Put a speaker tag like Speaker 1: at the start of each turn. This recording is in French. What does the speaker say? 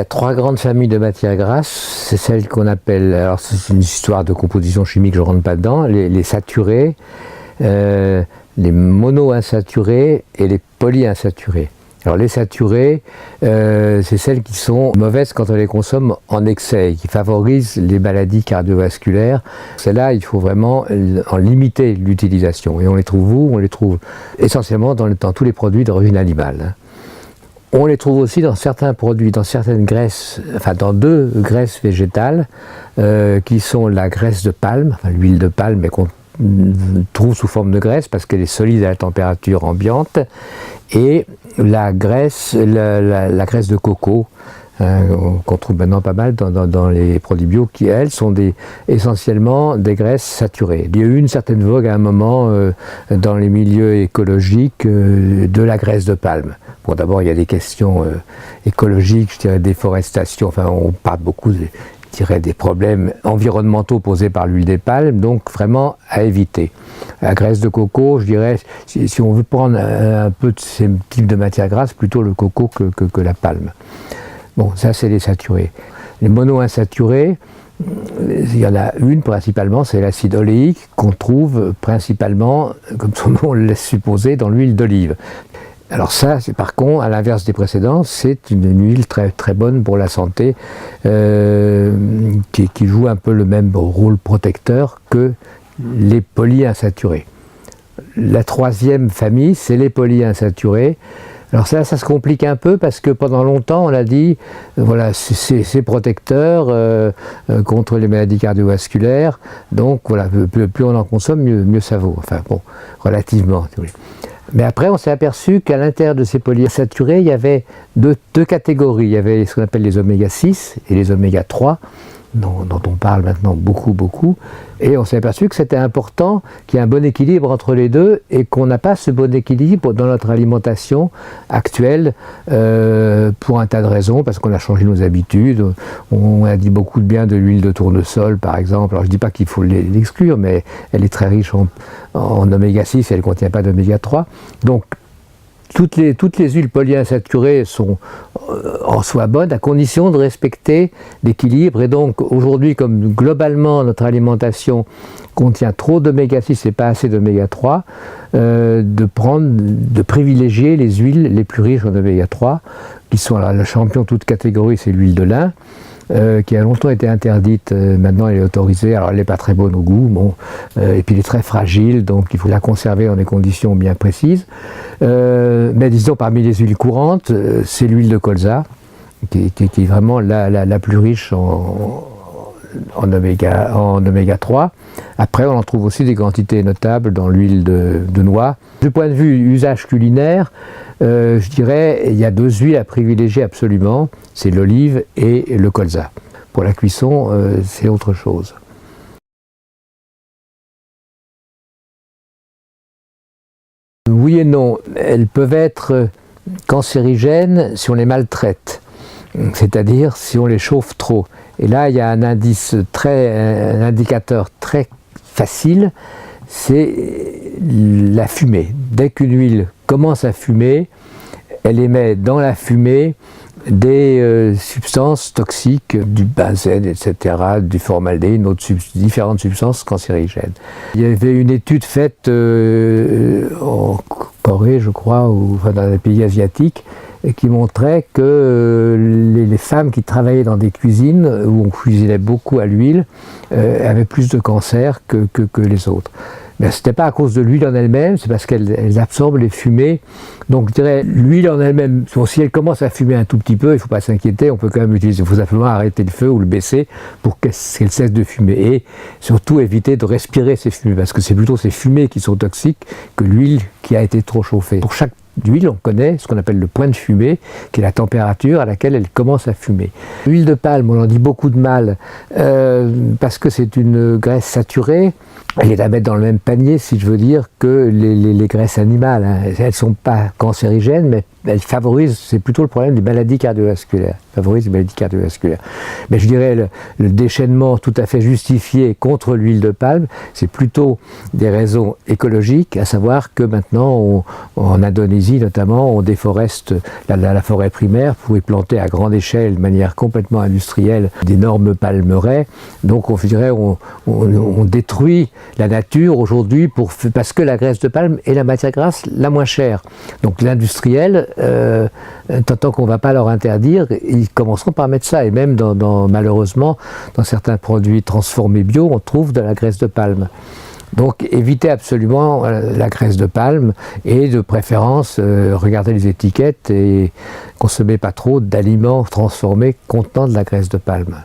Speaker 1: y a 3 grandes familles de matières grasses. C'est celles qu'on appelle, alors c'est une histoire de composition chimique, je ne rentre pas dedans, les saturés, les monoinsaturés et les polyinsaturés. Alors les saturés, c'est celles qui sont mauvaises quand on les consomme en excès et qui favorisent les maladies cardiovasculaires. Celles-là, il faut vraiment en limiter l'utilisation. Et on les trouve où? On les trouve essentiellement dans tous les produits d'origine animale. On les trouve aussi dans certains produits, dans certaines graisses, enfin dans 2 graisses végétales, qui sont la graisse de palme, enfin l'huile de palme, mais qu'on trouve sous forme de graisse parce qu'elle est solide à la température ambiante, et la graisse de coco, qu'on trouve maintenant pas mal dans les produits bio, qui elles sont essentiellement des graisses saturées. Il y a eu une certaine vogue à un moment dans les milieux écologiques de la graisse de palme. Bon, d'abord il y a des questions écologiques, je dirais déforestation, enfin on parle beaucoup des problèmes environnementaux posés par l'huile des palmes, donc vraiment à éviter. La graisse de coco, je dirais, si on veut prendre un peu de ces types de matières grasses, plutôt le coco que la palme. Bon, ça c'est les saturés. Les monoinsaturés, il y en a une principalement, c'est l'acide oléique qu'on trouve principalement, comme son nom le laisse supposer, dans l'huile d'olive. Alors ça, par contre, à l'inverse des précédents, c'est une huile très, très bonne pour la santé, qui joue un peu le même rôle protecteur que les polyinsaturés. La 3e famille, c'est les polyinsaturés. Alors ça se complique un peu parce que pendant longtemps, on a dit, voilà, c'est protecteur contre les maladies cardiovasculaires, donc voilà, plus on en consomme, mieux ça vaut. Enfin bon, relativement. Mais après, on s'est aperçu qu'à l'intérieur de ces polyinsaturés, il y avait deux catégories. Il y avait ce qu'on appelle les oméga 6 et les oméga 3, dont on parle maintenant beaucoup. Et on s'est aperçu que c'était important qu'il y ait un bon équilibre entre les deux et qu'on n'a pas ce bon équilibre dans notre alimentation actuelle pour un tas de raisons, parce qu'on a changé nos habitudes. On a dit beaucoup de bien de l'huile de tournesol, par exemple. Alors je ne dis pas qu'il faut l'exclure, mais elle est très riche en oméga 6 et elle ne contient pas d'oméga 3. Donc toutes les huiles polyinsaturées sont en soi bonnes à condition de respecter l'équilibre. Et donc aujourd'hui, comme globalement notre alimentation contient trop d'oméga 6 et pas assez d'oméga 3, de privilégier les huiles les plus riches en oméga 3, qui sont le champion de toute catégorie, c'est l'huile de lin, qui a longtemps été interdite, maintenant elle est autorisée. Alors elle n'est pas très bonne au goût, bon, et puis elle est très fragile, donc il faut la conserver dans des conditions bien précises. Mais disons parmi les huiles courantes, c'est l'huile de colza, qui est vraiment la plus riche en oméga 3. Après, on en trouve aussi des quantités notables dans l'huile de noix. Du point de vue usage culinaire, je dirais il y a 2 huiles à privilégier absolument, c'est l'olive et le colza. Pour la cuisson, c'est autre chose. Oui et non, elles peuvent être cancérigènes si on les maltraite, c'est-à-dire si on les chauffe trop. Et là, il y a un indicateur très facile, c'est la fumée. Dès qu'une huile commence à fumer, elle émet dans la fumée des substances toxiques, du benzène, etc., du formaldéhyde, différentes substances cancérigènes. Il y avait une étude faite en Corée, je crois, ou enfin, dans les pays asiatiques, et qui montrait que les femmes qui travaillaient dans des cuisines où on cuisinait beaucoup à l'huile avaient plus de cancer que les autres. Mais ce n'était pas à cause de l'huile en elle-même, c'est parce qu'elles absorbent les fumées. Donc je dirais, l'huile en elle-même, si elle commence à fumer un tout petit peu, il ne faut pas s'inquiéter, on peut quand même l'utiliser. Il faut simplement arrêter le feu ou le baisser pour qu'elle cesse de fumer. Et surtout éviter de respirer ces fumées, parce que c'est plutôt ces fumées qui sont toxiques que l'huile qui a été trop chauffée. Pour chaque huile, on connaît ce qu'on appelle le point de fumée, qui est la température à laquelle elle commence à fumer. L'huile de palme, on en dit beaucoup de mal, parce que c'est une graisse saturée. Elle est à mettre dans le même panier, si je veux dire, que les graisses animales. Elles ne sont pas cancérigènes, mais elle favorise, c'est plutôt le problème des maladies cardiovasculaires. Favorise les maladies cardiovasculaires. Mais je dirais le déchaînement tout à fait justifié contre l'huile de palme, c'est plutôt des raisons écologiques, à savoir que maintenant, en Indonésie notamment, on déforeste la forêt primaire pour y planter à grande échelle, de manière complètement industrielle, d'énormes palmeraies. Donc on dirait on détruit la nature aujourd'hui parce que la graisse de palme est la matière grasse la moins chère. Donc l'industriel, tant qu'on ne va pas leur interdire, ils commenceront par mettre ça. Et même malheureusement, dans certains produits transformés bio, on trouve de la graisse de palme. Donc évitez absolument la graisse de palme et de préférence regardez les étiquettes et consommez pas trop d'aliments transformés contenant de la graisse de palme.